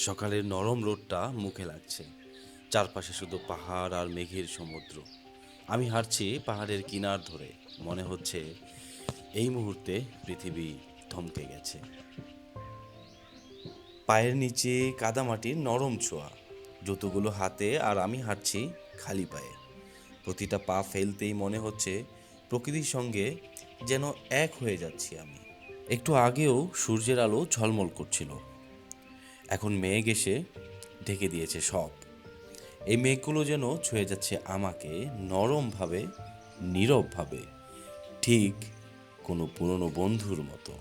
সকালের নরম রোদটা মুখে লাগছে। চারপাশে শুধু পাহাড় আর মেঘের সমুদ্র। আমি হাঁটছি পাহাড়ের কিনার ধরে। মনে হচ্ছে এই মুহূর্তে পৃথিবী থমকে গেছে। পায়ের নিচে কাদামাটির নরম ছোঁয়া, জুতোগুলো হাতে, আর আমি হাঁটছি খালি পায়ে। প্রতিটা পা ফেলতেই মনে হচ্ছে প্রকৃতির সঙ্গে যেন এক হয়ে যাচ্ছি আমি। একটু আগেও সূর্যের আলো ঝলমল করছিল, এখন মেঘ এসে ঢেকে দিয়েছে সব। এই মেঘগুলো যেন ছুঁয়ে যাচ্ছে আমাকে নরমভাবে, নীরবভাবে, ঠিক কোনো পুরনো বন্ধুর মতো।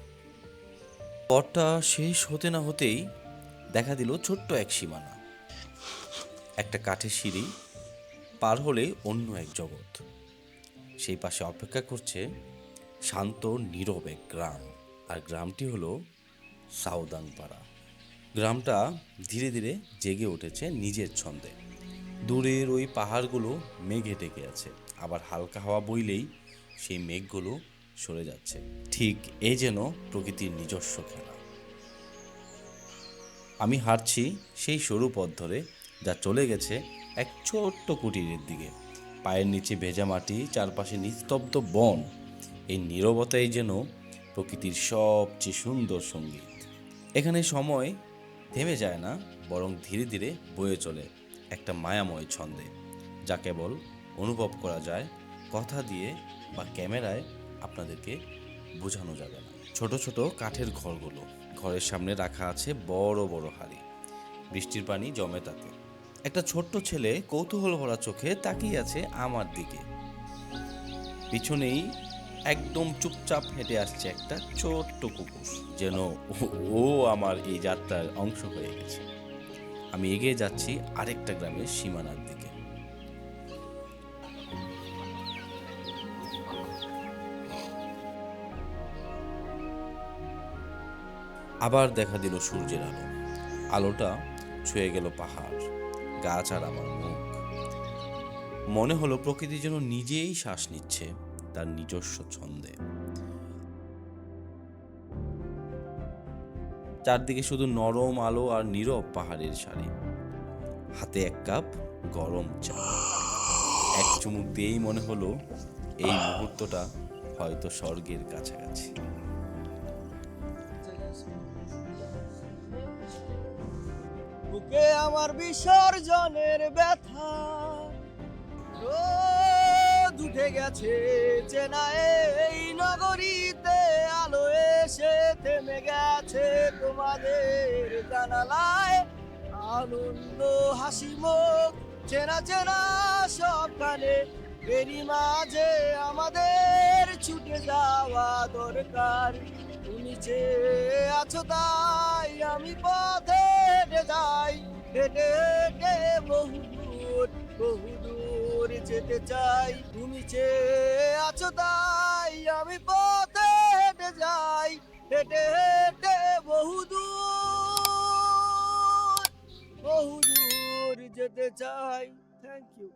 পথটা শেষ হতে না হতেই দেখা দিল ছোট্ট এক সীমানা, একটা কাঠের সিঁড়ি পার হলে অন্য এক জগৎ। সেই পাশে অপেক্ষা করছে শান্ত নীরব এক গ্রাম, আর গ্রামটি হলো সাউদাংপাড়া। গ্রামটা ধীরে ধীরে জেগে উঠেছে নিজের ছন্দে। দূরের ওই পাহাড়গুলো মেঘে ঢেকে আছে, আবার হালকা হাওয়া বইলেই সেই মেঘগুলো সরে যাচ্ছে। ঠিক এই যেন প্রকৃতির নিজস্ব খেলা। আমি হাঁটছি সেই সরু পথ ধরে, যা চলে গেছে এক ছোট্ট কুটিরের দিকে। পায়ের নিচে ভেজা মাটি, চারপাশে নিস্তব্ধ বন। এই নীরবতাই যেন প্রকৃতির সবচেয়ে সুন্দর সঙ্গীত। এখানে সময় থেমে যায় না, বরং ধীরে ধীরে বয়ে চলে একটা মায়াময় ছন্দে, যা কেবল অনুভব করা যায় কথা দিয়ে বা ক্যামেরায় আপনাদেরকে বোঝানো যাবে না। ছোট ছোট কাঠের ঘরগুলো, ঘরের সামনে রাখা আছে বড় বড় হাঁড়ি। বৃষ্টির পানি জমে তাতে। একটা ছোট্ট ছেলে কৌতূহল ভরা চোখে তাকিয়ে আছে আমার দিকে। পিছনেই একদম চুপচাপ হেঁটে আসছে একটা ছোট্ট কুকুর, যেন ও আমার এই যাত্রার অংশ হয়ে গেছে। আমি এগিয়ে যাচ্ছি আরেকটা গ্রামের সীমানার দিকে। আবার দেখা দিল সূর্যের আলো। আলোটা ছুঁয়ে গেল পাহাড়, গাছ আর আমার মুখ। মনে হলো প্রকৃতি যেন নিজেই শ্বাস নিচ্ছে তার নিজস্ব ছন্দে। চারদিকে শুধু নরম আলো আর নীরব পাহাড়ের সারি। হাতে এক কাপ গরম চা। এক চুমুক দিয়েই মনে হলো এই মুহূর্তটা হয়তো স্বর্গের কাছাকাছি। বুকে আমার বিসর্জনের ব্যথা রোদ উঠে গেছে চেনা এই নগরীতে, আলো এসে থেমে গেছে তোমাদের জানালায়। আনন্দ হাসি মুখ চেনা চেনা সবখানে, এরই মাঝে আমাদের ছুটে যাওয়া দরকার। তুমি চেয়ে আছো তাই আমি পথে হেঁটে যাই, হেঁটে হেঁটে বহুদূর যেতে চাই। তুমি চেয়ে আছো তাই আমি পথে হেঁটে যাই, হেঁটে হেঁটে বহুদূর যেতে চাই। Thank you.